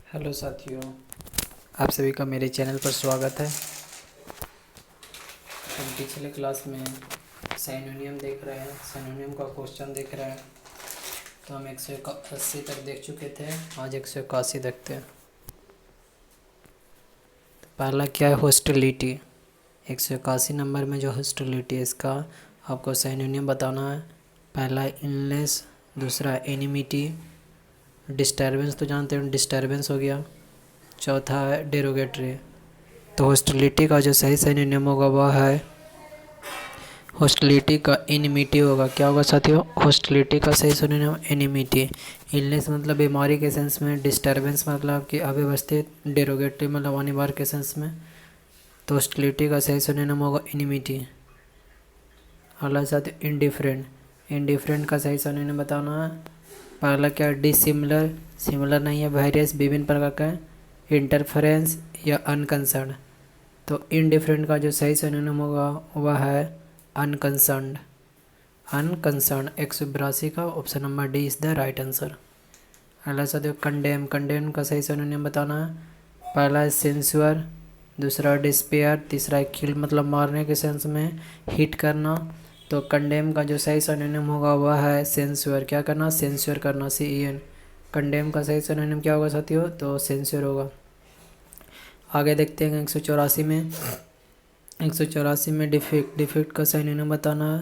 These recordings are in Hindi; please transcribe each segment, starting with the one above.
हेलो साथियों, आप सभी का मेरे चैनल पर स्वागत है। हम पिछले क्लास में सिनोनियम देख रहे हैं, सिनोनियम का क्वेश्चन देख रहे हैं। तो हम 180 तक देख चुके थे, आज 181 देखते हैं। तो पहला क्या है, हॉस्टिलिटी। 181 नंबर में जो हॉस्टिलिटी है इसका आपको सिनोनियम बताना है। पहला इलनेस, दूसरा एनिमिटी, डिस्टर्बेंस तो जानते हो, डिस्टर्बेंस हो गया। चौथा है डेरोगेटरी। तो हॉस्टिलिटी का जो सही सिनोनिम होगा वह है, हॉस्टिलिटी का एनिमिटी होगा। क्या होगा साथियों, हॉस्टिलिटी का सही सिनोनिम एनिमिटी। इलनेस मतलब बीमारी के सेंस में, डिस्टर्बेंस मतलब कि अव्यवस्थित, डेरोगेटरी मतलब अनिवार्य के सेंस में। तो हॉस्टिलिटी का सही सिनोनिम होगा एनिमिटी। अगला साथियों इंडिफरेंट। इंडिफरेंट का सही सिनोनिम बताना है। पहला क्या, डिसिमिलर, सिमिलर नहीं है, वेरियस विभिन्न प्रकार का, इंटरफेरेंस या अनकंसर्न। तो इनडिफरेंट का जो सही सिनोनिम होगा वह है अनकंसर्न्ड। अनकंसर्न 182 का option number D is the right answer. अगला साथियों कंडेम। कंडेम का सही सिनोनिम बताना है। पहला है सेंसुअर, दूसरा डिस्पेयर, तीसरा किल मतलब मारने के सेंस में, हिट करना। तो कंडेम का जो सही सिनोनिम होगा वह है सेंसुअर। क्या करना, सेंसुअर करना, CEN। कंडेम का सही सिनोनिम क्या होगा साथियों, तो सेंसुअर होगा। आगे देखते हैं 184 में। 184 में डिफेक्ट। डिफेक्ट का सिनोनिम बताना है।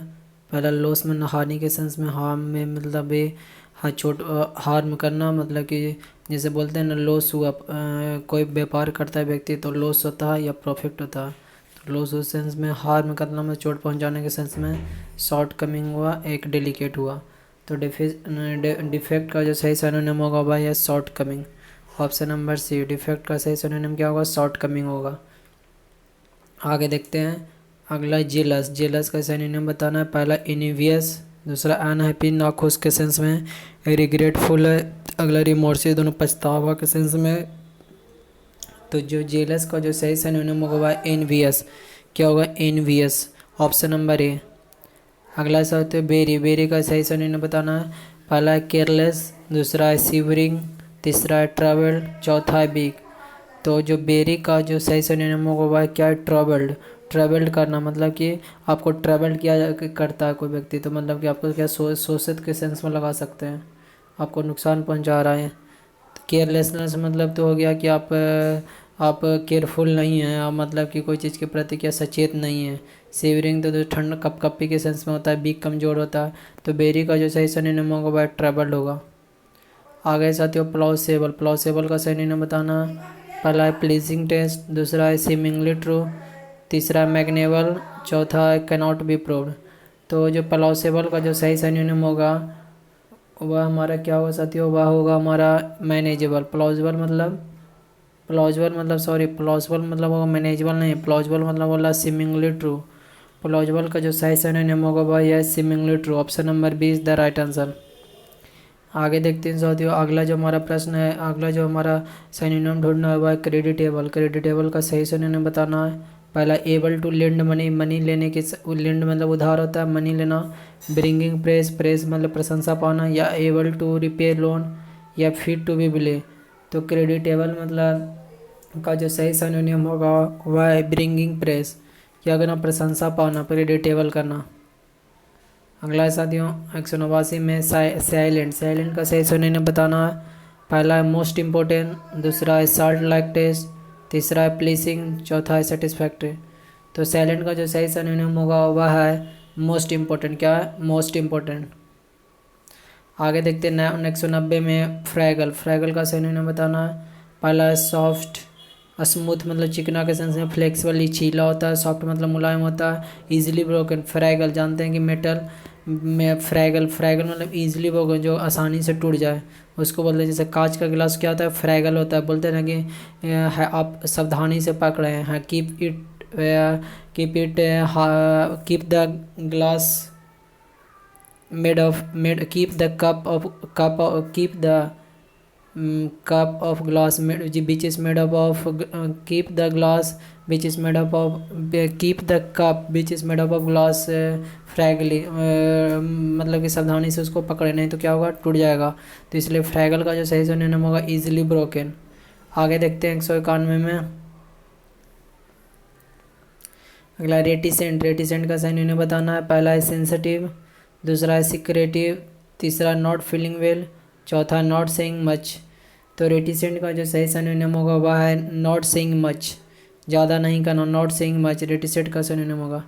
पहला लॉस में हानि के सेंस में, हार्म में मतलब ये हार्म करना, मतलब कि जैसे बोलते हैं ना लॉस हुआ, कोई व्यापार करता है व्यक्ति तो लॉस होता है या प्रॉफिट होता है। तो लॉस उस सेंस में, हार्म करना में चोट पहुंचाने के सेंस में, शॉर्ट कमिंग हुआ, एक डेलिकेट हुआ। तो डिफेक्ट का जो सही सिनोनिम होगा वह है shortcoming. Option number C, defect का सही सिनोनिम क्या होगा, शॉर्ट कमिंग होगा। आगे देखते हैं अगला जेलस। जेलस का सिनोनिम बताना है। पहला इनिवियस, दूसरा अनहैप्पी, नाखुश के सेंस में, रिग्रेटफुल है। अगला रिमोर्सिव, दोनों पछतावा के सेंस में। तो जो जेलस का जो सही सिनोनिम होगा वह एनवियस। क्या होगा, एनवियस। Option number A. अगला सा होता है बेरी। बेरी का सही सिनोनिम बताना है। पहला है केयरलेस, दूसरा है सीवरिंग, तीसरा है ट्रैवल्ड, चौथा है वीक। तो जो बेरी का जो सही सिनोनिम होगा वह क्या है, ट्रैवल्ड। ट्रैवल्ड करना मतलब कि आपको ट्रैवल किया करता है कोई व्यक्ति, तो मतलब कि आपको क्या शोषित के सेंस में लगा सकते हैं, आपको नुकसान पहुंचा रहा है। तो केयरलेसनेस मतलब तो हो गया कि आप केयरफुल नहीं हैं, आप मतलब कि कोई चीज़ के प्रति क्या सचेत नहीं है। सीवरिंग तो ठंड कपकपी के सेंस में होता है, बीक कमज़ोर होता है। तो बेरी का जो सही सिनोनिम होगा वह ट्रैवल्ड होगा। आगे साथियों प्लॉसेबल। प्लॉसेबल का सिनोनिम बताना। पहला है प्लीजिंग टेस्ट, दूसरा है सीमिंगली ट्रू, तीसरा है मैग्नेबल, चौथा है कैनॉट बी प्रूव्ड। तो जो प्लॉसेबल का जो सही सिनोनिम होगा वह हमारा क्या होगा साथियों, वह होगा हमारा मैनेजेबल। प्लॉजिबल मतलब होगा मैनेजेबल नहीं, प्लॉजिबल मतलब बोला सीमिंगली ट्रू। प्लॉजिबल का जो सही सिनोनिम होगा वह यह seemingly true. Option number B is the right answer. आगे देखते हैं साथियों अगला जो हमारा प्रश्न है, अगला जो हमारा सिनोनिम ढूंढना है वह है क्रेडिटेबल। क्रेडिटेबल का सही सिनोनिम बताना है। पहला able to lend money, money लेने के, लेंड मतलब उधार होता है, मनी लेना। ब्रिंगिंग प्रेस, प्रेस मतलब प्रशंसा पाना, या एबल टू रिपे लोन, या फिट टू बी बिले। तो क्रेडिटेबल मतलब का जो सही सिनोनिम होगा वह है ब्रिंगिंग प्रेस। क्या करना, प्रशंसा पाना, क्रेडिटेबल करना। अगला है साथियों 189 में साइलेंट। साइलेंट का सही सिनोनिम बताना है। पहला है मोस्ट इम्पोर्टेंट, दूसरा है साल्ट लाइक टेस्ट, तीसरा है प्लीसिंग, चौथा है सेटिस्फैक्ट्री। तो साइलेंट का जो सही सिनोनिम होगा वह है मोस्ट इम्पोर्टेंट। क्या है, मोस्ट इम्पोर्टेंट। आगे देखते हैं 190 में फ्रैगल। फ्रैगल का सिनोनिम बताना है। पहला है सॉफ्ट, स्मूथ मतलब चिकना के सेंस में, फ्लेक्सिबल लचीला होता है, सॉफ्ट मतलब मुलायम होता है, इजीली ब्रोकन। फ्रैगल जानते हैं कि मेटल में फ्रैगल, फ्रैगल मतलब इजीली ब्रोकन, जो आसानी से टूट जाए उसको बोलते हैं। जैसे कांच का गिलास क्या होता है, फ्रैगल होता है। बोलते हैं ना कि है आप सावधानी से पकड़े हैं, keep the glass made of made keep the keep the cup of glass which is made up of keep the glass which is made up of keep the cup which is made up of glass फ्रैगली, मतलब कि सावधानी से उसको पकड़े, नहीं तो क्या होगा, टूट जाएगा। तो इसलिए फ्रैगल का जो सही सिनोनिम होगा इजीली ब्रोकन। आगे देखते हैं 191 में। अगला रेटिसेंट। रेटिसेंट का सही इन्हें बताना है। पहला है सेंसिटिव, दूसरा है सिक्रेटिव, तीसरा नॉट फीलिंग वेल, चौथा नॉट सेइंग मच। तो रेटिसेंट का जो सही सिनोनिम होगा वह है नॉट सेइंग मच, ज़्यादा नहीं करना, नॉट सेइंग मच रेटिसेंट का सिनोनिम होगा।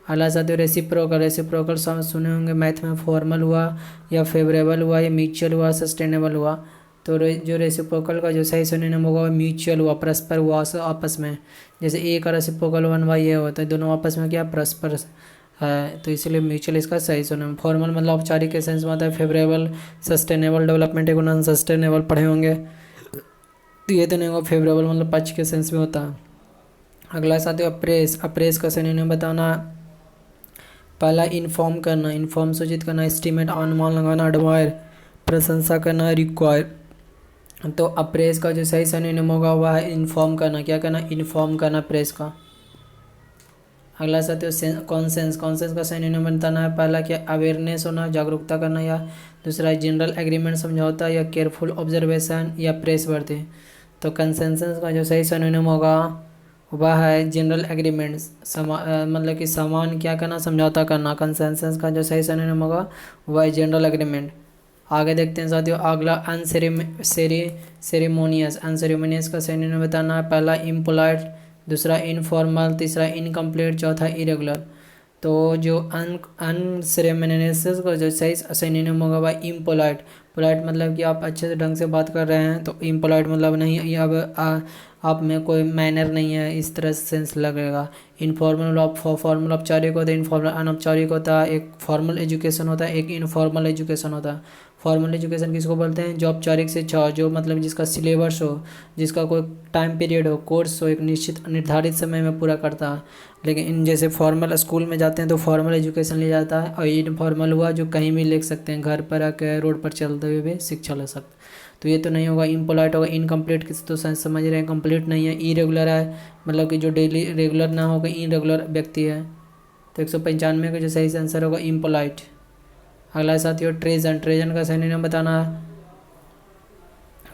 अगला साथियों रेसिप्रोकल। रेसिप्रोकल सुने होंगे मैथ में, फॉर्मल हुआ या फेवरेबल हुआ या म्यूचुअल हुआ, सस्टेनेबल हुआ। तो जो रेसिप्रोकल का जो सही सिनोनिम होगा वो म्यूचुअल हुआ, परस्पर हुआ आपस में। जैसे ए का रेसिप्रोकल 1/a होता है, दोनों आपस में क्या परस्पर है, तो इसलिए म्यूचुअल इसका सही सिनोनिम। फॉर्मल मतलब औपचारिक के सेंस में आता है। फेवरेबल, सस्टेनेबल, डेवलपमेंट को नॉन सस्टेनेबल पढ़े होंगे, तो ये तो नहीं होगा। फेवरेबल मतलब पक्ष के सेंस में होता है। अगला साथियों अप्रेस। अप्रेस का सिनोनिम बताना। पहला इन्फॉर्म करना, इन्फॉर्म सूचित करना, एस्टीमेट अनुमान लगाना, एडमायर प्रशंसा करना, रिक्वायर। तो अप्रेस का जो सही सिनोनिम होगा वह है इन्फॉर्म करना। क्या करना, इन्फॉर्म करना प्रेस का। अगला साथियों कॉन्सेंस। कॉन्सेंस का सिनोनिम बताना है। पहला क्या अवेयरनेस होना, जागरूकता करना, या दूसरा जनरल एग्रीमेंट समझौता, या केयरफुल ऑब्जर्वेशन, या प्रेस वर्दी। तो कंसेंसस का जो सही सिनोनिम होगा वह है जनरल एग्रीमेंट, मतलब कि समान क्या करना, समझौता करना। कंसेंसस का जो सही सिनोनिम होगा वह है जनरल एग्रीमेंट। आगे देखते हैं साथियों अगला अनसेरेमोनियस। अनसेरेमोनियस का सिनोनिम बताना है। पहला इम्पोलाइट, दूसरा इनफॉर्मल, तीसरा इनकम्प्लीट, चौथा इरेगुलर। तो जो अनसेरेमोनियस का जो सही सिनोनिम होगा वह इम्पोलाइट। पोलाइट मतलब कि आप अच्छे से ढंग से बात कर रहे हैं, तो इम्पोलाइट मतलब नहीं, अब आप में कोई मैनर नहीं है, इस तरह से सेंस लगेगा। इनफॉर्मल फॉर्मल औपचारिक होता है, इनफॉर्मल अनौपचारिक होता है। एक फॉर्मल एजुकेशन होता है, एक इनफॉर्मल एजुकेशन होता है। फॉर्मल एजुकेशन किसको बोलते हैं, जो औपचारिक शिक्षा हो, जो मतलब जिसका सिलेबस हो, जिसका कोई टाइम पीरियड हो, कोर्स हो, एक निश्चित निर्धारित समय में पूरा करता है। लेकिन इन जैसे फॉर्मल स्कूल में जाते हैं तो फॉर्मल एजुकेशन लिया जाता है, और इनफॉर्मल हुआ जो कहीं भी ले सकते हैं, घर पर आकर रोड पर चलते हुए भी शिक्षा ले सकते हैं। तो ये तो नहीं होगा, इम्पोलाइट होगा। इनकम्प्लीट किस तो समझ रहे हैं, कंप्लीट नहीं है। इरेगुलर है मतलब कि जो डेली रेगुलर ना होगा, इरेगुलर व्यक्ति है। तो 195 का जो सही आंसर होगा इम्पोलाइट। अगला साथियों ट्रेजन। ट्रेजन का सही नाम बताना है।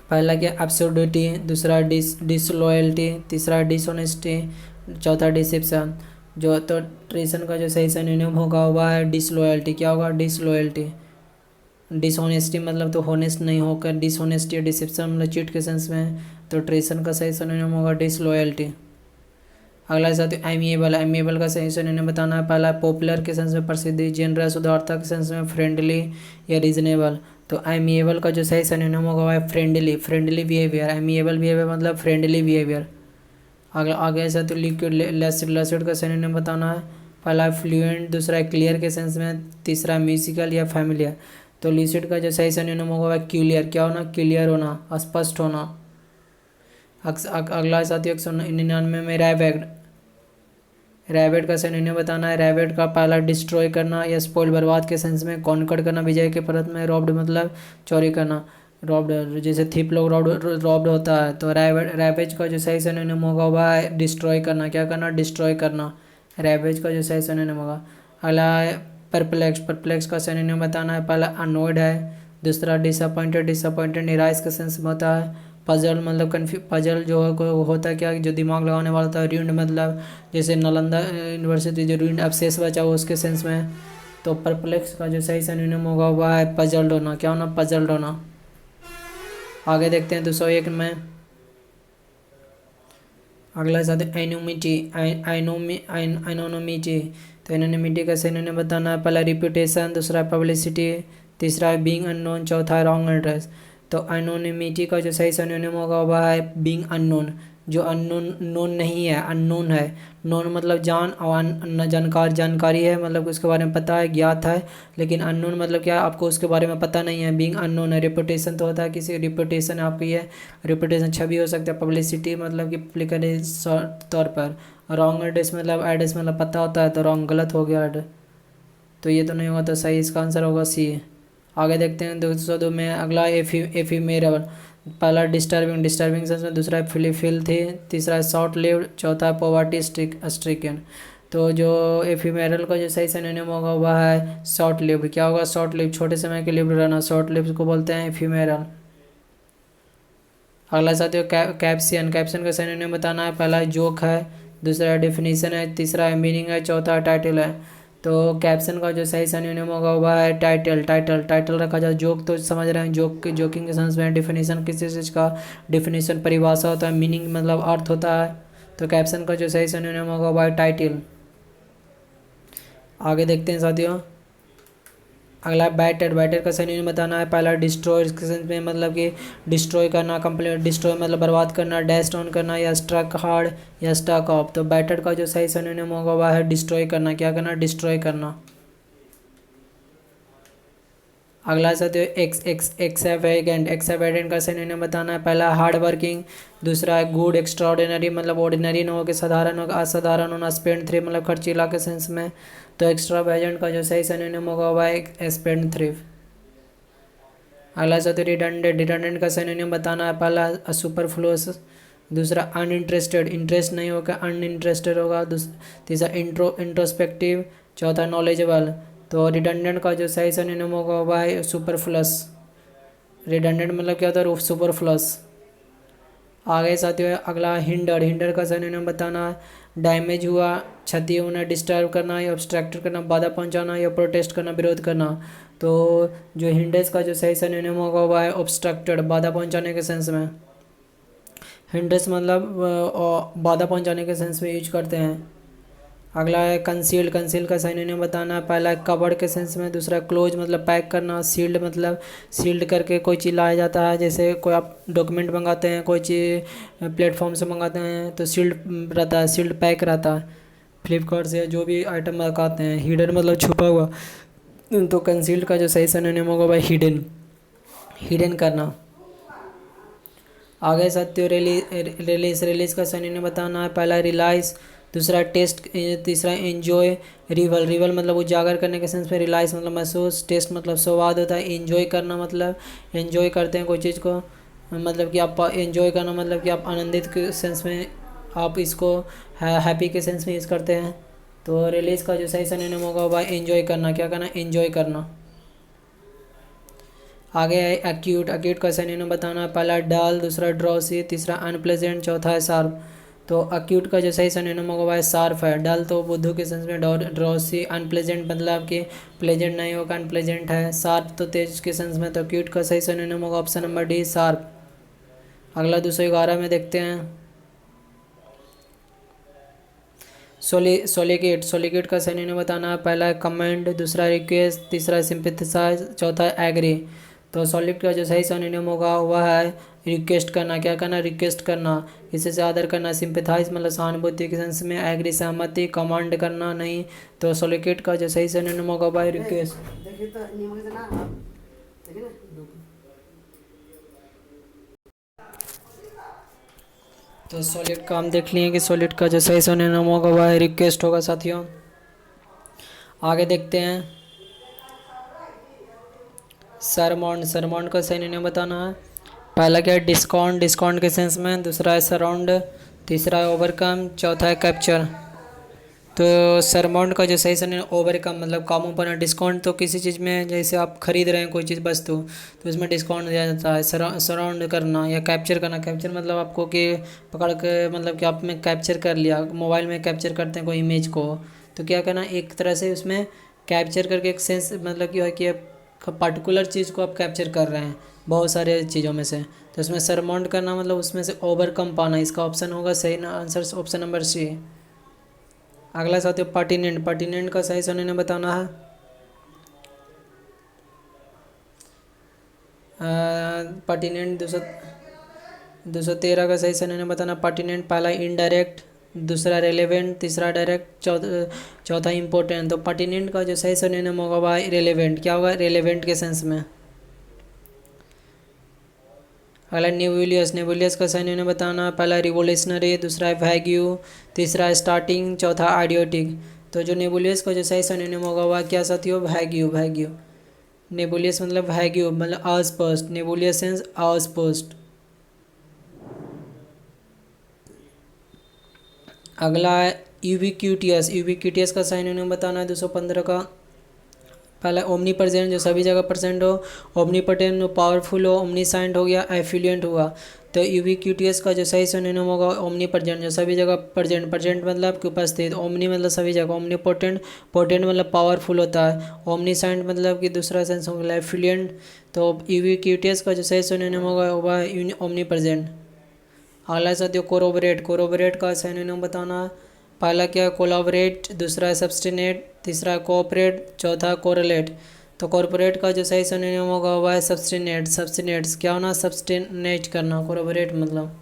पहला क्या एब्सुर्डिटी, दूसरा डिसलॉयल्टी, तीसरा डिसऑनेस्टी, चौथा डिसेप्शन। जो तो ट्रेजन का जो सही सिनोनिम होगा वह है डिसलॉयल्टी। क्या होगा, डिसलॉयल्टी। डिसऑनेस्टी मतलब तो होनेस्ट नहीं होकर, डिसऑनेस्टी या डिसेप्शन मतलब चीट के सेंस में। तो ट्रेजन का सही सिनोनिम होगा डिसलॉयल्टी। अगला साथ एमिएबल। एमिएबल का सही सिनोनिम बताना है। पहला पॉपुलर के सेंस में प्रसिद्धि, जेनरस उदारता के सेंस में, फ्रेंडली या रीजनेबल। तो एमिएबल का जो सही सिनोनिम होगा वह है friendly. Friendly behaviour, amiable behaviour मतलब फ्रेंडली बिहेवियर। आगे ऐसा तो लिक्विड लैसिड का सिनोनिम बताना है। पहला फ्लुएंट, दूसरा है क्लियर के सेंस में, तीसरा म्यूजिकल या फैमिलियर। तो लिसिड का जो सही सिनोनिम होगा वह क्लियर। क्या होना, क्लियर होना, स्पष्ट होना। अगला साथियों 199 में रैवेड। रैवेड का सिनोनिम बताना है। रैवेड का पहला डिस्ट्रॉय करना या स्पॉइल बर्बाद के सेंस में, कॉन्कर्ड करना विजय के परत में, रॉब्ड मतलब चोरी करना, रॉब्ड जैसे थीप लोग रॉब्ड होता है। तो रैवेज का जो सही सिनोनिम होगा वह है डिस्ट्रॉय करना। क्या करना, डिस्ट्रॉय करना। रैवेज का जो सही सिनोनिम होगा। अगला है परप्लेक्स। परप्लेक्स का सिनोनिम बताना है। पहला अनोयड है, दूसरा डिसअपॉइंटेड। डिसअपॉइंटेड निराश के सेंस में होता है। पजल मतलब पजल जो है होता है क्या, जो दिमाग लगाने वाला था। र्यूंड मतलब जैसे नालंदा यूनिवर्सिटी जो र्यूंड अवशेष बचा हो उसके सेंस में। तो परप्लेक्स का जो सही सिनोनिम होगा वह है पजल्ड होना। क्या होना, पजल्ड होना। आगे देखते हैं 201 में। अगला साथ एनोमिटी। एनोनोमिटी। तो एनोनिमिटी का सिनोनिम बताना है। पहला रिप्यूटेशन, दूसरा पब्लिसिटी, तीसरा है बीइंग अननोन, चौथा है रॉन्ग एड्रेस। तो एनोनिमिटी का जो सही सिनोनिम होगा वह है बीइंग अननोन। जो अननोन नोन नहीं है, अननोन है। नोन मतलब जान, और जानकारी है मतलब उसके बारे में पता है, ज्ञात है। लेकिन अननोन मतलब क्या, आपको उसके बारे में पता नहीं है। बीइंग अननोन है। रेपुटेशन तो होता है किसी, रेपुटेशन आपकी है, रेपुटेशन छवि हो सकता है। पब्लिसिटी मतलब कि पब्लिक तौर पर। रॉन्ग एड्रेस मतलब पता होता है, तो रॉन्ग गलत हो गया एड्रेस, तो ये तो नहीं होगा। तो सही इसका आंसर होगा सी। आगे देखते हैं 202 में। अगला एफिमेरल। पहला डिस्टर्बिंग। डिस्टर्बिंग सेंस में, दूसरा फिल थी, तीसरा है शॉर्ट लिव्ड, चौथा पॉवर्टी स्ट्रिकन। तो जो एफिमेरल का जो सही सिनोनिम होगा वह है शॉर्ट लिव्ड। क्या होगा, शॉर्ट लिव्ड, छोटे समय के लिव्ड रहना, शॉर्ट लिव्ड को बोलते हैं एफिमेरल। अगला साथियों कैप्शन। कैप्शन का सिनोनिम बताना है। पहला जोक है, दूसरा डेफिनेशन है, तीसरा मीनिंग है, चौथा टाइटल है। तो कैप्शन का जो सही सिनोनिम होगा वह है टाइटल। टाइटल टाइटल रखा जाए। जोक तो समझ रहे हैं, जोकिंग के सेंस में। डेफिनेशन किसी चीज़ का डेफिनेशन परिभाषा होता है, मीनिंग मतलब अर्थ होता है। तो कैप्शन का जो सही सिनोनिम होगा वह है टाइटल। आगे देखते हैं साथियों। अगला बैटर। बैटर का सिनोनिम बताना है। पहला डिस्ट्रॉय, इसके सेंस में मतलब कि डिस्ट्रॉय करना, कंप्लीट डिस्ट्रॉय मतलब बर्बाद करना, डैश डाउन करना, या स्ट्रक हार्ड या स्टक ऑफ। तो बैटर का जो सही सिनोनिम होगा वह है डिस्ट्रॉय करना। क्या करना? डिस्ट्रॉय करना। अगला साथियों एक्सेवेगेंट। एक्सेवेगेंट का सिनोनिम बताना है। पहला हार्ड वर्किंग, दूसरा है गुड, एक्स्ट्राऑर्डिनरी मतलब ऑर्डिनरी न हो के साधारण हो, असाधारण होना, स्पेंड थ्रिफ मतलब खर्चीला के सेंस में। तो एक्स्ट्रावेगेंट का जो सही सिनोनिम होगा वह है स्पेंड थ्रिफ। अगला साथियों रिडंडेंट। रिडंडेंट का सिनोनिम बताना है। पहला सुपरफ्लुअस, दूसरा अनइंटरेस्टेड, इंटरेस्ट नहीं होगा अनइंटरेस्टेड होगा, तीसरा इंट्रोस्पेक्टिव, चौथा नॉलेजेबल। तो रिडंडेंट का जो सही सिनोनिम होगा वह है सुपरफ्लस। रिडंडेंट मतलब क्या होता है? सुपरफ्लस। आगे साथियों अगला हिंडर। हिंडर का सिनोनिम बताना है। डैमेज हुआ, क्षति होना, डिस्टर्ब करना या ऑब्स्ट्रक्ट करना, बाधा पहुंचाना या प्रोटेस्ट करना, विरोध करना। तो जो हिंडर्स का जो सही सिनोनिम होगा वह है ऑब्स्ट्रक्टेड, बाधा पहुंचाने के सेंस में। हिंडर्स मतलब बाधा पहुंचाने के सेंस में यूज करते हैं। अगला है कंसील्ड। कंसील्ड का सिनोनिम बताना है। पहला है कवर्ड के सेंस में, दूसरा क्लोज मतलब पैक करना, सील्ड मतलब सील्ड करके कोई चीज़ लाया जाता है। जैसे कोई आप डॉक्यूमेंट मंगाते हैं, कोई चीज़ प्लेटफॉर्म से मंगाते हैं तो सील्ड रहता है, सील्ड पैक रहता है। फ्लिपकार्ट से जो भी आइटम मंगाते हैं। हिडन मतलब छुपा हुआ। तो कंसील्ड का जो सही सिनोनिम होगा वह हिडन, हिडन करना। आगे साथियों रिलीज। रिलीज का सिनोनिम बताना है। पहला रिलाइज, दूसरा टेस्ट, तीसरा एंजॉय। रिवल। रिवल मतलब उजागर करने के सेंस में। रिलाइज मतलब महसूस, टेस्ट मतलब स्वाद होता है। एंजॉय करना मतलब एंजॉय करते हैं कोई चीज़ को, मतलब कि आप एंजॉय करना मतलब कि आप आनंदित के सेंस में आप इसको हैप्पी के सेंस में यूज़ करते हैं। तो रिलीज का जो सही सिनोनिम होगा वह एंजॉय करना। क्या करना? एंजॉय करना। आगे है एक्यूट। एक्यूट का सिनोनिम बताना है। पहला डल, दूसरा ड्रॉसी, तीसरा अनप्लेजेंट, चौथा है शार्प। तो एक्यूट का जो सही सिनोनिम होगा वह शार्प है। डल तो बुद्धू के सेंस में, ड्रॉसी अनप्लेजेंट मतलब कि प्लेजेंट नहीं होगा, अनप्लेजेंट है। शार्प तो तेज के सेंस में। तो एक्यूट का सही सिनोनिम होगा ऑप्शन नंबर डी, शार्प। अगला 211 में देखते हैं। सोलिकेट। सोलिकेट का सिनोनिम बताना है। पहला है कमेंड, दूसरा रिक्वेस्ट, तीसरा सिंपैथाइज, चौथा एग्री। तो सॉलिड का जो सही सिनोनिम होगा वह है रिक्वेस्ट करना। क्या करना? रिक्वेस्ट करना, किसी से आदर करना। सिंपैथाइज मतलब सहानुभूति के सेंस में। एग्री सहमति, कमांड करना नहीं। तो सॉलिकेट का जो सही सिनोनिम होगा वह है रिक्वेस्ट। तो सॉलिड का हम देख लिए कि सॉलिड का जो सही सिनोनिम होगा वह है रिक्वेस्ट होगा साथियों। आगे देखते हैं सरमाउंड। सरमाउंड का सिनोनिम बताना है। पहला क्या है? डिस्काउंट। डिस्काउंट के सेंस में। दूसरा है सराउंड, तीसरा है ओवरकम, चौथा है कैप्चर। तो सरमाउंड का जो सही सिनोनिम ओवरकम मतलब काबू पाना। डिस्काउंट तो किसी चीज़ में जैसे आप खरीद रहे हैं कोई चीज़ वस्तु तो उसमें डिस्काउंट दिया जाता है। सराउंड करना या कैप्चर करना। कैप्चर मतलब आपको कि पकड़ के मतलब कि आप में कैप्चर कर लिया, मोबाइल में कैप्चर करते हैं कोई इमेज को। तो क्या करना? एक तरह से उसमें कैप्चर करके एक सेंस मतलब कि है कि पर्टिकुलर चीज़ को आप कैप्चर कर रहे हैं बहुत सारे चीज़ों में से। तो उसमें सरमाउंड करना मतलब उसमें से ओवरकम पाना। इसका ऑप्शन होगा सही आंसर ऑप्शन नंबर सी। अगला साथियों पर्टिनेंट। पर्टिनेंट का सही सिनोनिम बताना है। पर्टिनेंट 213 का सही सिनोनिम बताना। पर्टिनेंट पहला इनडायरेक्ट, दूसरा रेलेवेंट, तीसरा डायरेक्ट, चौथा इंपॉर्टेंट। तो पर्टिनेंट का जो सही सिनोनिम होगा वह रेलेवेंट। क्या होगा? रेलेवेंट के सेंस में। अगला नेबुलियस। नेबुलियस का सिनोनिम बताना। पहला रिवोल्यूशनरी, दूसरा है वैग्यू, तीसरा है स्टार्टिंग, चौथा आइडियोटिक। तो जो नेबुलियस का जो सही सिनोनिम होगा वह क्या साथियों? वैग्यू। वैग्यू। नेबुलियस मतलब वैग्यू मतलब अस्पष्ट। नेबुलियस सेंस अस्पष्ट। अगला है यूबिक्यूटियस। यूबिक्यूटियस का सिनोनिम बताना है 215 का। पहला ओमनी प्रेजेंट जो सभी जगह प्रेजेंट हो, ओमनीपोटेंट पावरफुल हो, ओमनीसाइंट हो गया, एफिलिएंट हुआ। तो यूबिक्यूटियस का जो सही सिनोनिम होगा ओमनी प्रेजेंट जो सभी जगह प्रेजेंट, प्रेजेंट मतलब कि उपस्थित, ओमनी मतलब सभी जगह, ओमनीपोटेंट पोटेंट मतलब पावरफुल होता है, ओमनीसाइंट मतलब कि दूसरा सेंस होगा एफिलिएंट। तो यूबिक्यूटियस का जो सही सिनोनिम होगा वह ओमनी प्रेजेंट। अगला साथियों कोरोबरेट, कोरोबरेट का सिनोनिम बताना। पहला क्या है कोलाबरेट, दूसरा है सब्सटिनेट, तीसरा है कोऑपरेट, चौथा है कोरिलेट। तो कॉर्पोरेट का जो सही सिनोनिम होगा वह है सब्सटिनेट, सब्सटिनेट्स क्या होना सब्सटिनेट करना, कोरोबरेट मतलब।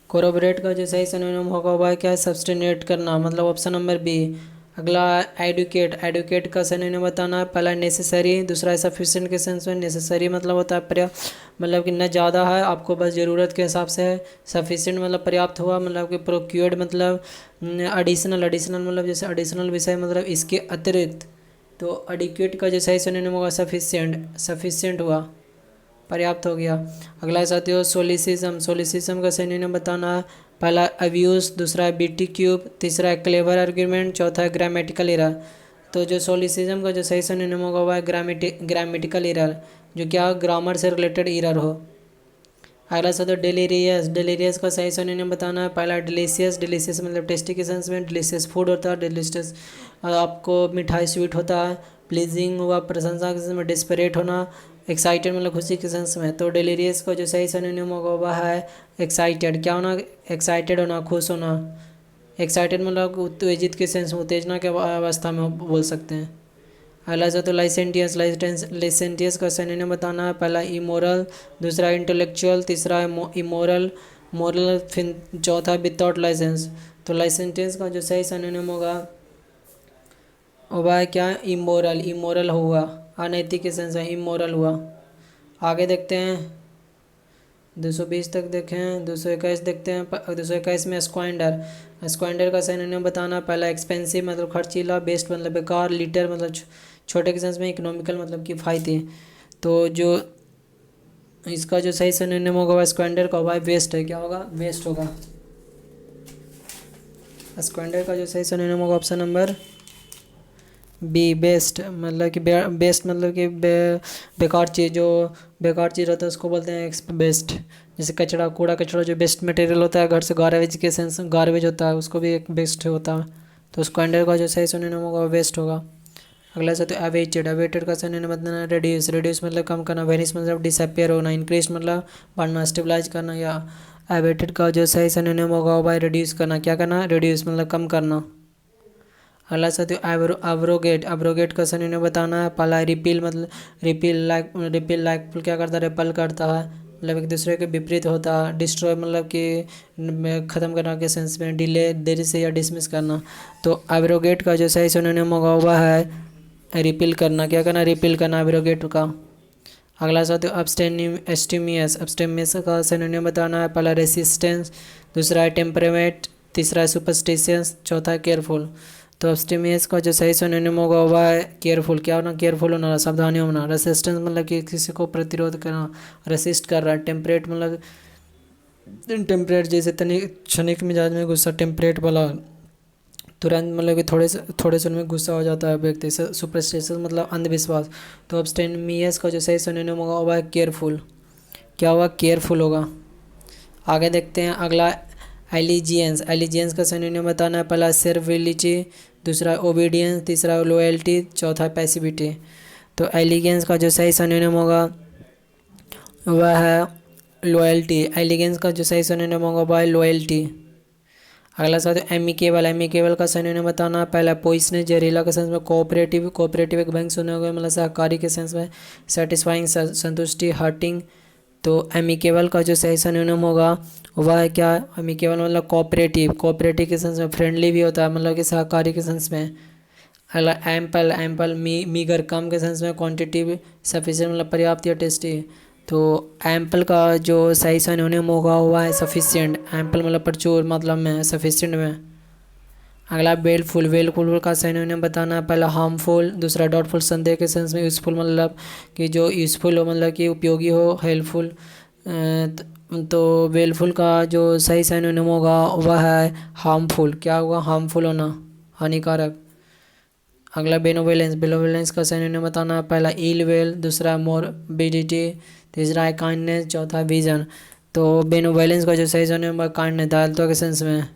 कोरोबरेट का जो सही सिनोनिम होगा वह क्या है सब्सटिनेट करना, मतलब ऑप्शन नंबर बी। अगला एडुकेट, एडुकेट का सिनोनिम बताना है। पहला नेसेसरी, दूसरा है सफिशिएंट के सेंस में, नेसेसरी मतलब होता है पर्याप्त, मतलब कि न ज़्यादा है आपको बस ज़रूरत के हिसाब से है। सफिशिएंट मतलब पर्याप्त हुआ, मतलब कि प्रोक्योर्ड मतलब एडिशनल, एडिशनल मतलब जैसे एडिशनल विषय मतलब इसके अतिरिक्त। तो एडिक्वेट का जो सही सिनोनिम होगा सफिशिएंट, सफिशिएंट हुआ पर्याप्त हो गया। अगला साथियों सोलिसिज्म, सोलिसिज्म का सिनोनिम बताना है। पहला अब्यूज़, दूसरा है बीटी क्यूब, तीसरा है क्लेवर आर्ग्यूमेंट, चौथा है ग्रामेटिकल एरर। तो जो सोलिसिज्म का जो सही सिनोनिम होगा वह है ग्रामेटिकल एरर, जो क्या ग्रामर से रिलेटेड एरर हो। अगला साथियों डेलीरियस, डेलीरियस का सही सिनोनिम बताना है। पहला डिलीशियस, डिलीशियस मतलब टेस्टी के सेंस में, डिलीशियस फूड होता है, डिलीशियस आपको मिठाई स्वीट होता है। प्लीजिंग हुआ प्रशंसा के सेंस में, डिस्परेट होना, एक्साइटेड मतलब खुशी के सेंस में। तो डेलीरियस का जो सही सिनोनिम होगा वह है एक्साइटेड, क्या होना एक्साइटेड होना, खुश होना। एक्साइटेड मतलब उत्तेजित के सेंस में, उत्तेजना के अवस्था में बोल सकते हैं। अगला सा तो लाइसेंटियस, लाइसेंटियस का सिनोनिम बताना है। पहला इमोरल, दूसरा इंटेलेक्चुअल, तीसरा है इमोरल, मोरल, फिर चौथा विदाउट लाइसेंस। तो लाइसेंटियस का जो सही सिनोनिम होगा वह है क्या इमोरल, इमोरल हुआ अनैतिक के सेंस में, इमोरल हुआ। आगे देखते हैं 220 तक देखें, 221 देखते हैं। 221 में स्क्वाइंडर, स्क्वाइंडर का सिनोनिम बताना। पहला एक्सपेंसिव मतलब खर्चीला, बेस्ट मतलब बेकार, लीटर मतलब छोटे के सेंस में, इकोनॉमिकल मतलब किफ़ायती। तो जो इसका जो सही सिनोनिम होगा वह स्क्वाइंडर का वह वेस्ट है, क्या होगा वेस्ट होगा। स्क्वाइंडर का जो सही सिनोनिम होगा ऑप्शन नंबर बी बेस्ट, मतलब कि बेस्ट मतलब कि बेकार चीज़, जो बेकार चीज़ रहता है उसको बोलते हैं बेस्ट। जैसे कचरा, कूड़ा कचरा जो बेस्ट मटेरियल होता है घर से, गार्बेज के सेंस गार्बेज होता है उसको भी एक बेस्ट होता है। तो स्क्वाइंडर का जो सही सिनोनिम होगा वो वेस्ट होगा। अगला से तो अवेटेड, अवेटेड का सिनोनिम बताना रेड्यूस, रेड्यूस मतलब कम करना, वेनिस मतलब डिसअपियर होना, इंक्रीज मतलब बढ़ना, स्टेबलाइज करना। या अवेटेड का जो सही सिनोनिम होगा वो भाई रिड्यूस करना, क्या करना रिड्यूस मतलब कम करना। अगला साथियों अब्रोगेट, अब्रोगेट का सिनोनिम बताना है। पहला रिपील मतलब रिपील लाइक क्या करता है रिपल करता है, मतलब एक दूसरे के विपरीत होता है। डिस्ट्रॉय मतलब कि ख़त्म करना के सेंस में, डिले देरी से या डिसमिस करना। तो अब्रोगेट का जो सही सिनोनिम होगा वह है रिपील करना, क्या करना रिपील करना अब्रोगेट का। अगला साथियों एब्स्टेमियस, एब्स्टेमियस का सिनोनिम बताना है। पहला रेसिस्टेंस, दूसरा है टेम्परेमेंट, तीसरा है सुपरस्टिशियस, चौथा है केयरफुल। तो एब्स्टेमियस का जो सही सिनोनिम होगा वह है केयरफुल, क्या होना केयरफुल होना, सावधानी होना। रेसिस्टेंस मतलब कि किसी को प्रतिरोध करना, रेसिस्ट कर रहा है। टेम्परेट मतलब टेम्परेट जैसे तनिक क्षणिक मिजाज में गुस्सा, टेम्परेट वाला तुरंत मतलब कि थोड़े से में गुस्सा हो जाता है व्यक्ति से। सुपरस्टिशियस मतलब अंधविश्वास। तो एब्स्टेमियस का जो सही सिनोनिम होगा वह है केयरफुल, क्या होगा केयरफुल होगा। आगे देखते हैं अगला एलिजियंस, एलिजियंस का सिनोनिम बताना है। पहला सर्विलिटी, दूसरा ओबीडियंस, तीसरा लॉयल्टी, चौथा पैसिविटी। तो एलिगेंस का जो सही सिनोनिम होगा वह है लॉयल्टी, एलिगेंस का जो सही सिनोनिम होगा वह है लॉयल्टी। अगला साथ एमिकेबल, एमिकेबल का सिनोनिम बताना। पहला पॉइजनस जहरीला के सेंस में, कोऑपरेटिव, कोऑपरेटिव एक बैंक सुने होंगे मतलब सहकारी के सेंस में, सेटिस्फाइंग संतुष्टि, हर्टिंग। तो एमिकेबल का जो सही सिनोनिम होगा वह है क्या एमिकेबल मतलब कोऑपरेटिव, कोऑपरेटिव के सेंस में, फ्रेंडली भी होता है मतलब कि सहकारी के सेंस में। अगला एम्पल, एम्पल मीगर कम के सेंस में, क्वांटिटी सफिशिएंट मतलब पर्याप्त या टेस्टी। तो एम्पल का जो सही सिनोनिम होगा हुआ है सफिशिएंट, एम्पल मतलब प्रचुर मतलब में, सफिशिएंट में। अगला वेलफुल, वेलफुल का सिनोनिम बताना है। पहला हार्मफुल, दूसरा डाउटफुल संदेह के सेंस में, यूज़फुल मतलब कि जो यूज़फुल हो मतलब कि उपयोगी हो, हेल्पफुल। तो वेलफुल का जो सही सिनोनिम होगा वह है हार्मफुल, क्या होगा हार्मफुल होना, हानिकारक। अगला बेनोवेलेंस, बेनोवेलेंस का सिनोनिम बताना है। पहला इल वेल, दूसरा मोरबिडिटी, तीसरा है काइंडनेस, चौथा विजन। तो बेनोवेलेंस का जो सही सिनोनिम है काइंडनेस, दयालुता के सेंस में।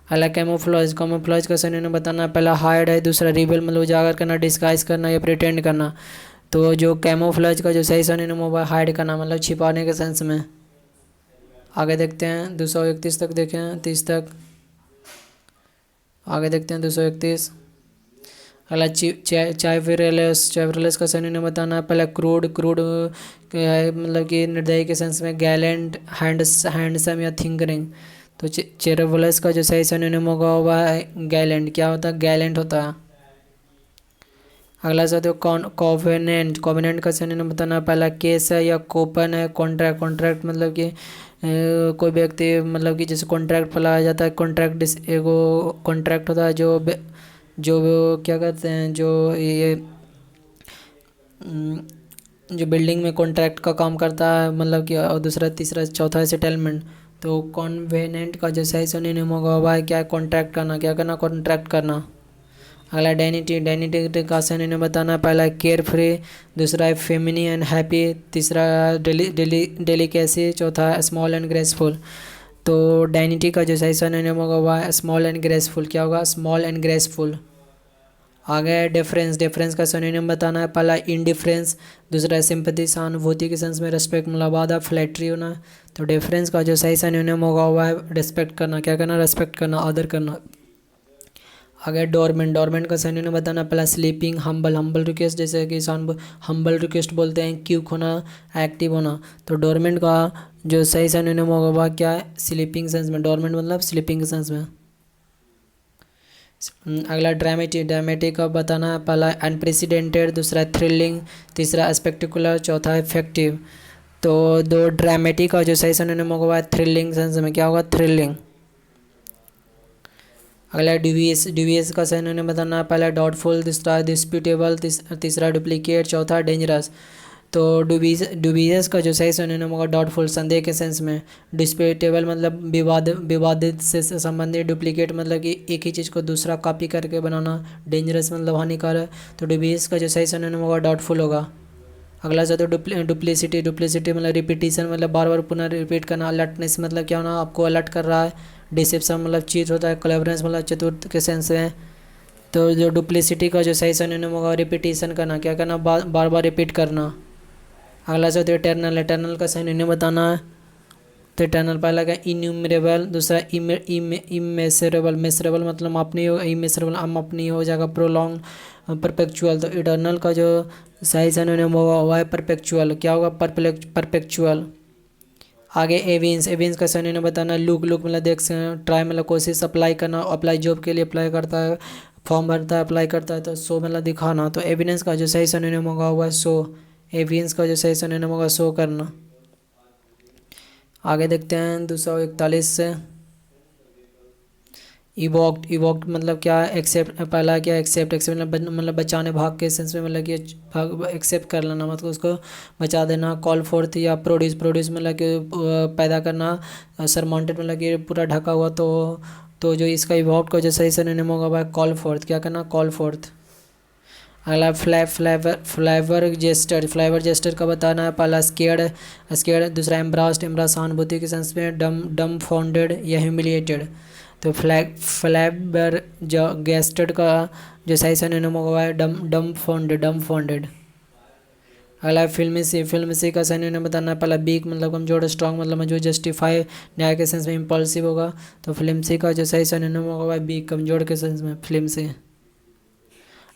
अगला कैमोफ्लेज, कैमोफ्लेज का सिनोनिम बताना है। पहला हाइड है, दूसरा रिवेल मतलब उजागर करना, डिस्गाइज करना या प्रिटेंड करना। तो जो कैमोफ्लेज का जो सही सिनोनिम होगा हाइड करना मतलब छिपाने के सेंस में। आगे देखते हैं 231 तक, देखें 30 तक, आगे देखते हैं 231। अगला चाइफेरेलस, चाइफेरेलस का सिनोनिम बताना है। पहला क्रूड, क्रूड है मतलब कि निर्दयी के सेंस में। गैलेंट, हैंडसम या थिंकरिंग। तो चेरेवलस का जो सही सिनोनिम होगा वह है गैलेंट। क्या होता है? गैलेंट होता है। अगला साथियों कॉवेनेंट, कॉवेनेंट का सिनोनिम बताना है। पहला केस है या कोपन है। कॉन्ट्रैक्ट, कॉन्ट्रैक्ट मतलब कि कोई व्यक्ति मतलब कि जैसे कॉन्ट्रैक्ट पर लगाया जाता है। कॉन्ट्रैक्ट एगो कॉन्ट्रैक्ट होता है जो वो क्या कहते हैं, जो बिल्डिंग में कॉन्ट्रैक्ट का काम करता है मतलब कि। और दूसरा तीसरा चौथा है सेटलमेंट। तो कॉन्वेनेंट का जो सही सिनोनिम होगा वह है क्या? कॉन्ट्रैक्ट करना। क्या करना? कॉन्ट्रैक्ट करना। अगला डाइनिटी, डाइनिटी का सिनोनिम बताना है। पहला केयर फ्री, दूसरा है फेमिनी एंड हैप्पी, तीसरा डेलिकेसी, चौथा है स्मॉल एंड ग्रेसफुल। तो डाइनिटी का जो सही सिनोनिम होगा वह है स्मॉल एंड ग्रेसफुल। क्या होगा? Small and graceful. आगे है डिफरेंस, डिफरेंस का सिनोनिम बताना है। पहला इंडिफरेंस, दूसरा है सिंपैथी, सहानुभूति के सेंस में। रिस्पेक्ट मतलब आदर, फ्लैटरी होना। तो डिफरेंस का जो सही सिनोनिम होगा वह है रिस्पेक्ट करना। क्या करना? रिस्पेक्ट करना, आदर करना। आगे डोरमेंट, डोरमेंट का सिनोनिम बताना। पहला स्लीपिंग, हम्बल, हम्बल रिक्वेस्ट जैसे कि हम्बल रिक्वेस्ट बोलते हैं। क्यूक होना, एक्टिव होना। तो डोरमेंट का जो सही सिनोनिम होगा वह क्या है? स्लीपिंग सेंस में। डोरमेंट मतलब स्लीपिंग के सेंस में। अगला ड्रामेटिक, ड्रामेटिक का बताना है। पहला अनप्रेसिडेंटेड, दूसरा थ्रिलिंग, तीसरा स्पेक्टिकुलर, चौथा इफेक्टिव। तो दो ड्रामेटिक का जो सही सिनोनिम होगा थ्रिलिंग सेंस में। क्या होगा? थ्रिलिंग। अगला डिवियस, डिवियस का सिनोनिम बताना है। पहला डाउटफुल, दूसरा डिस्प्यूटेबल, तीसरा डुप्लीकेट, चौथा डेंजरस। तो डुबियस का जो सही सिनोनिम होगा डाउटफुल, संदेह के सेंस में। डिस्प्यूटेबल मतलब विवादित से संबंधित। डुप्लीकेट मतलब कि एक ही चीज़ को दूसरा कॉपी करके बनाना। डेंजरस मतलब हानिकारक। तो डुबियस का जो सही सिनोनिम होगा डाउटफुल होगा। अगला जो डुप्लीसिटी, डुप्लीसिटी मतलब रिपीटिशन मतलब बार बार पुनः रिपीट करना। अलर्टनेस मतलब क्या होना? आपको अलर्ट कर रहा है। डिसेप्शन मतलब चीट होता है। क्लेवरनेस मतलब चतुर्थ के सेंस में। तो जो डुप्लीसिटी का जो सही सिनोनिम होगा रिपीटिशन करना। क्या करना? बार बार रिपीट करना। अगला जो इटर्नल, इटर्नल का सिनोनिम बताना है। तो इटर्नल पहला का इन्यूमरेबल, दूसरा इमेसरेबल, मेसरेबल मतलब मापनीय हो, इमेसरेबल अमापनीय हो जाएगा। Prolong, perpetual. तो इटर्नल का जो सही सिनोनिम होगा वह है परपेचुअल। क्या होगा? परपेचुअल। आगे एवियंस, एवियंस का सिनोनिम बताना। लुक, लुक मतलब देख से, ट्राई मतलब कोशिश, अप्लाई करना, अप्लाई जॉब के लिए अप्लाई करता है, फॉर्म भरता है, अप्लाई करता है। तो शो मतलब दिखाना। तो एविडेंस का जो सही सिनोनिम होगा वह शो। एवियंस का जो सही सिनोनिम होगा शो करना। आगे देखते हैं 241 से। इवोक्ड, इवोक्ड मतलब क्या है? एक्सेप्ट, पहला क्या? एक्सेप्ट, एक्सेप्ट मतलब बचाने, भाग के सेंस में मतलब कि भाग एक्सेप्ट कर लेना मतलब उसको बचा देना। कॉल फोर्थ या प्रोड्यूस, प्रोड्यूस मतलब कि पैदा करना। सरमाउंटेड मतलब कि पूरा ढका हुआ। तो जो इसका इवोक्ड का जो सही सिनोनिम होगा वह कॉल फोर्थ। क्या करना? Call fourth. अगला फ्लेवर जेस्टर, फ्लेवर जेस्टर का बताना है। पहला स्केर्ड, स्केर्ड, दूसरा एम्ब्रास्ड, एम्ब्रास सहानुभूति के सेंस में। डम फाउंडेड या ह्यूमिलिएटेड। तो फ्लेवर जो गेस्टेड का जो सही सिनोनिम होगा है डम फाउंडेड, डम फाउंडेड। अगला फिल्मेसी, फिल्मेसी का सिनोनिम बताना है। पहला बीक मतलब कमजोर, स्ट्रांग मतलब जो जस्टिफाई, न्याय के सेंस में। इम्पल्सिव होगा। तो फिल्मसी का जो सही सिनोनिम होगा बीक, कमजोर के सेंस में, फिल्मसी।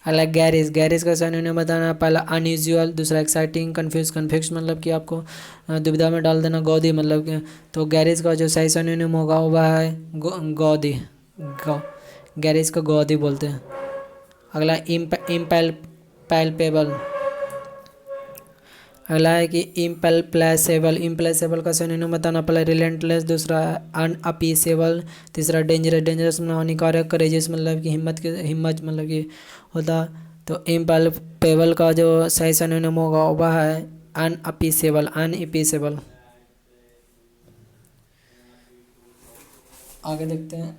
अगला गैरेज, गैरेज का सिनोनिम बताना है। पहला अनयूजुअल, दूसरा एक्साइटिंग, कन्फ्यूज, कन्फ्यूज मतलब कि आपको दुविधा में डाल देना। गौदी मतलब कि। तो गैरेज का जो सही सिनोनिम होगा वह है गौदी। गैरेज का गौदी बोलते हैं। अगला इम्पैल्पेबल, अगला है कि इम्पैल्प्लेसेबल, इम्प्लेसेबल का सिनोनिम बताना। पहला रिलेंटलेस, दूसरा अनअपीसेबल, तीसरा डेंजरस, डेंजरस मतलब हानिकारक। करेजियस मतलब कि हिम्मत मतलब कि होता। तो इम्पैल्पेबल का जो सही सिनोनिम होगा वह है अनअपीसेबल, अनअपीसेबल। आगे देखते हैं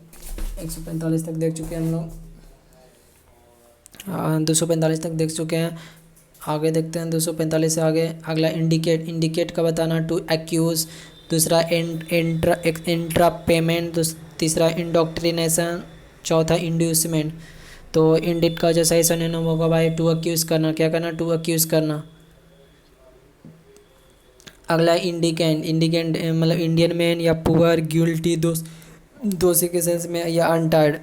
145 तक देख चुके हैं हम लोग, 245 तक देख चुके हैं। आगे देखते हैं 245 से आगे। अगला इंडिकेट, इंडिकेट का बताना, टू एक्यूज। दूसरा इंट्रा पेमेंट। तीसरा इंडोक्ट्रिनेशन। चौथा इंड्यूसमेंट। तो इंडिट का जो सही सिनोनिम होगा भाई टू अक्यूज़ करना। क्या करना? टू अक्यूज़ करना। अगला इंडिकेंट, इंडिकेंट मतलब इंडियन मैन या पुअर, गिल्टी, दोषी के सेंस में, या अनटायर्ड।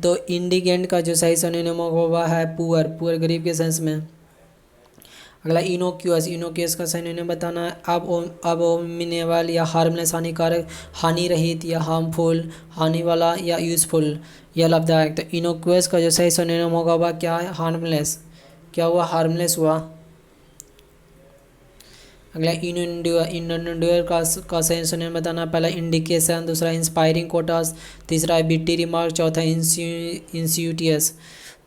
तो इंडिकेंट का जो सही सिनोनिम होगा वह है पुअर, पुअर गरीब के सेंस में। अगला इनोक्यूअस, इनोक्यूअस का सिनोनिम बताना है अबोमिनेबल या हार्मलेस, हानिकारक, हानि रहित या हार्मफुल, हानि वाला या यूजफुल या लाभदायक। तो इनोक्यूअस का जो सही सिनोनिम होगा वह क्या है? हार्मलेस। क्या हुआ? हार्मलेस हुआ। अगला इनोड्यूर का सही सिनोनिम बताना, पहला इंडिकेशन, दूसरा इंस्पायरिंग कोटास, तीसरा बिट्टी रिमार्क, चौथा इंस्यूटियस।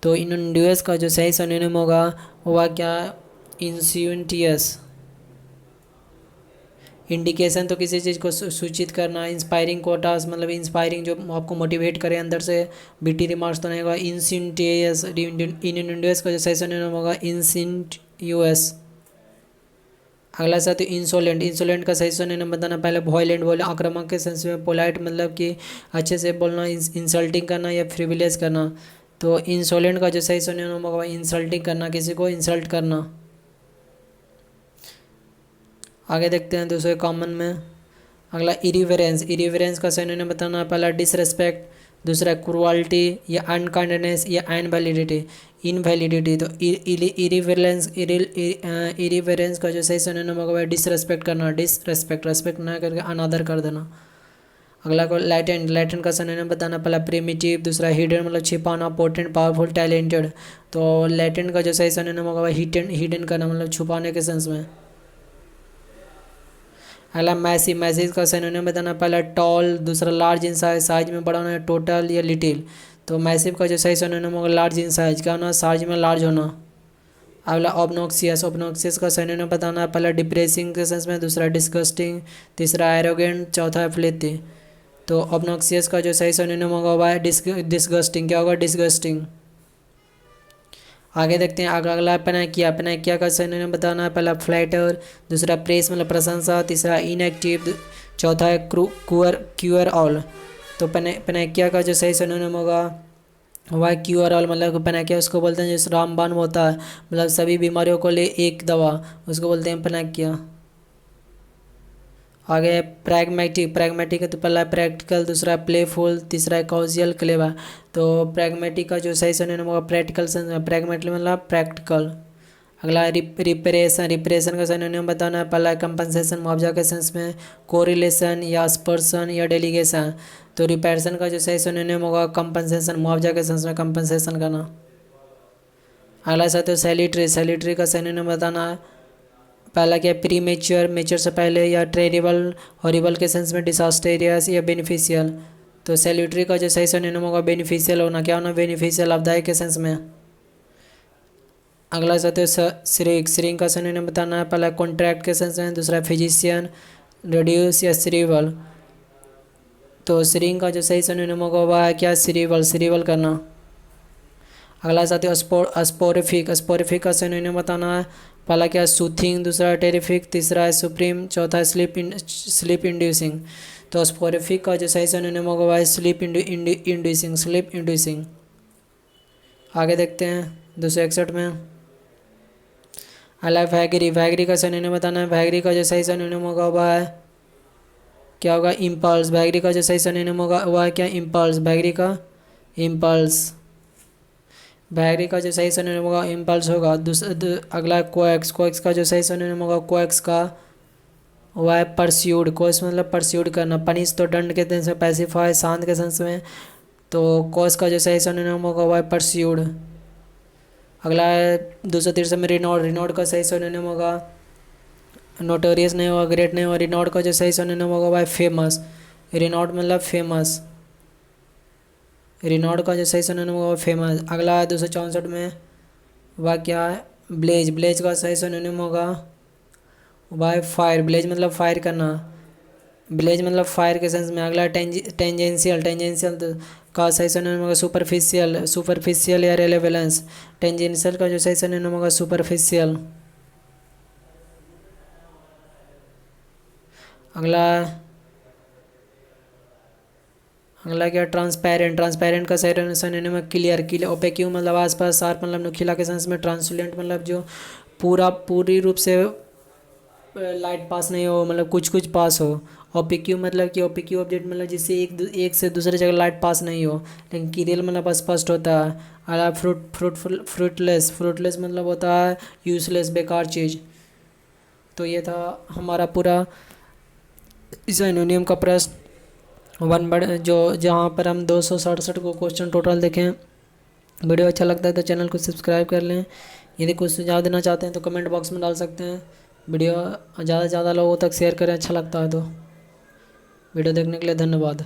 तो इनोड्यूस का जो सही सिनोनिम होगा वह क्या? इंस्यूटियस। इंडिकेशन तो किसी चीज़ को सूचित करना, इंस्पायरिंग कोटास मतलब इंस्पायरिंग जो आपको मोटिवेट करे अंदर से, बिट्टी रिमार्क्स तो नहीं होगा। इंस्यूटियस, इनोड्यूस का जो सही सिनोनिम होगा इंस्यूटियस। अगला साथ इंसोलेंट, इंसोलेंट का सही सिनोनिम बताना, पहले वॉयलेंट बोले आक्रामक के सेंस में, पोलाइट मतलब कि अच्छे से बोलना, इंसल्टिंग करना या फ्रिविलेज करना। तो इंसोलेंट का जो सही सिनोनिम होगा इंसल्टिंग करना, किसी को इंसल्ट करना। आगे देखते हैं दूसरे कॉमन में। अगला इरिवेरेंस, इरिवेरेंस का सिनोनिम बताना, पहला डिसरेस्पेक्ट, दूसरा क्रुअल्टी या अनकाइंडनेस या इनवैलिडिटी, इनवैलिडिटी। तो इरिवेरेंस का जो सही सिनोनिम होगा डिसरेस्पेक्ट करना, डिसरेस्पेक्ट, रेस्पेक्ट ना करके अनादर कर देना। अगला को लैटेंट, लैटेंट का सिनोनिम बताना, पहला प्रिमिटिव, दूसरा हिडन मतलब छिपाना, पोटेंट, पावरफुल, टैलेंटेड। तो लैटेंट का जो सही सिनोनिम होगा हिडन, हिडन करना मतलब छुपाने के सेंस में। अगला मैसिव, मैसिव का सिनोनिम बताना, पहला टॉल, दूसरा लार्ज इन साइज, साइज में बड़ा होना, टोटल या लिटिल। तो मैसिव का जो सही सिनोनिम होगा लार्ज इन साइज, क्या होना? साइज में लार्ज होना। अगला ऑब्नॉक्सियस, ऑब्नॉक्सियस का सिनोनिम बताना, पहला डिप्रेसिंग के सेंस में, दूसरा डिस्गस्टिंग, तीसरा एरोगेंट, चौथा फ्लेटी। तो ऑब्नॉक्सियस का जो सही सिनोनिम होगा वह है डिस्गस्टिंग। क्या होगा? डिस्गस्टिंग। आगे देखते हैं अगला पेनाकिया, पेनाकिया का सिनोनिम बताना है, पहला फ्लैटर, दूसरा प्रेस मतलब प्रशंसा, तीसरा इनएक्टिव, चौथा है क्यूअर ऑल। तो पेनाकिया का जो सही सिनोनिम होगा वह क्यूअर ऑल मतलब पेनाकिया उसको बोलते हैं जिस रामबाण होता है, मतलब सभी बीमारियों को ले एक दवा, उसको बोलते हैं पेनाकिया। आगे है प्रैग्मेटिक, प्रैग्मेटिक है तो पहला है प्रैक्टिकल, दूसरा है प्लेफुल, तीसरा है कॉजियल, क्लेवर। तो प्रैग्मेटिक का जो सही सिनोनिम होगा प्रैक्टिकल, प्रैग्मेटिक मतलब प्रैक्टिकल। अगला है रिपरेशन, रिपरेशन का सिनोनिम बताना है, पहला है कंपनसेशन, मुआवजा के सेंस में, कोरिलेशन या अस्पर्शन या डेलीगेशन। तो रिपरेशन का जो सही सिनोनिम होगा कंपनसेशन, मुआवजा के सेंस में कंपनसेशन करना। अगला साथ है सैलिटरी, सैलिटरी का सिनोनिम बताना है, पहला क्या? प्री मेच्योर, मेच्योर से पहले, या टेरिबल, हॉरिबल के सेंस में, डिसास्टेरियस या बेनिफिशियल। तो सैल्यूटरी का जो सही सिनोनिम होगा बेनिफिशियल होना, क्या होना? बेनिफिशियल, लाभदायक के सेंस में। अगला साथ है श्रिंक, श्रिंक का सिनोनिम बताना है, पहला कॉन्ट्रैक्ट के सेंस में, दूसरा फिजिशियन, रिड्यूस या सीरिबल। तो श्रिंक का जो सही सिनोनिम होगा वह है क्या? सीरिबल, सीरिबल करना। अगला साथ है स्पोरिफिक, स्पोरिफिक का सिनोनिम बताना है, पहला क्या? सूथिंग, दूसरा टेरिफिक, तीसरा है सुप्रीम, चौथा है स्लीप इंड्यूसिंग। तो स्पोरिफिक का जो सही सिनोनिम होगा वह स्लीप इंड्यूसिंग, स्लीप इंड्यूसिंग। आगे देखते हैं 261 में। अगला वैगरी, वैगरी का सिनोनिम बताना है, वैगरी का जो सही सिनोनिम होगा वह है क्या होगा? इम्पल्स, वैगरी का जो सही सिनोनिम होगा वह है क्या? इम्पल्स, वैगरी का इम्पल्स। वैगरी का जो सही सिनोनिम होगा इम्पल्स होगा। अगला कोएक्स, कोएक्स का जो सही सिनोनिम होगा कोएक्स का वह है परस्यूड, कोएक्स मतलब परस्यूड करना, पनिश तो दंड के सेंस में, पैसिफाई शांत के सेंस में। तो कोएक्स का जो सही सिनोनिम होगा वह है परस्यूड। अगला है 263 में रिनॉर्ड, रिनॉर्ड का सही सिनोनिम होगा नोटोरियस नहीं होगा, ग्रेट नहीं होगा। रिनॉर्ड का जो सही सिनोनिम होगा वह है फेमस, रिनॉर्ड मतलब फेमस, रिनॉर्ड का जो सही सिनोनिम होगा वो फेमस। अगला है 264 में वह क्या है? ब्लेज, ब्लेज का सही सिनोनिम होगा वह है फायर, ब्लेज मतलब फायर करना, ब्लेज मतलब फायर के सेंस में। अगला टेंजेंशियल, टेंजेंशियल का सही सिनोनिम होगा सुपरफिशियल, सुपरफिशियल या रेलेवेलेंस। टेंजेंशियल का जो सही सिनोनिम होगा सुपरफिशियल। अगला अगला क्या, ट्रांसपेरेंट, ट्रांसपेरेंट का सही सिनोनिम है क्लियर, क्लियर। ओपेक्यू मतलब आसपास, शार्प मतलब नुकीला के सेंस में। ट्रांसल्यूएंट मतलब जो पूरी रूप से लाइट पास नहीं हो, मतलब कुछ कुछ पास हो। ओपिक्यू मतलब कि ओपिक्यू ऑब्जेक्ट मतलब जिससे एक से दूसरे जगह लाइट पास नहीं हो। लेकिन क्लियर मतलब स्पष्ट होता है। अगला फ्रूटलेस, फ्रूटलेस मतलब होता है यूजलेस, बेकार चीज़। तो ये था हमारा पूरा सिनोनिम का प्रश्न वन बड़ जो जहाँ पर हम 267 को क्वेश्चन टोटल देखें। वीडियो अच्छा लगता है तो चैनल को सब्सक्राइब कर लें। यदि कुछ सुझाव देना चाहते हैं तो कमेंट बॉक्स में डाल सकते हैं। वीडियो ज़्यादा से ज़्यादा लोगों तक शेयर करें अच्छा लगता है तो। वीडियो देखने के लिए धन्यवाद।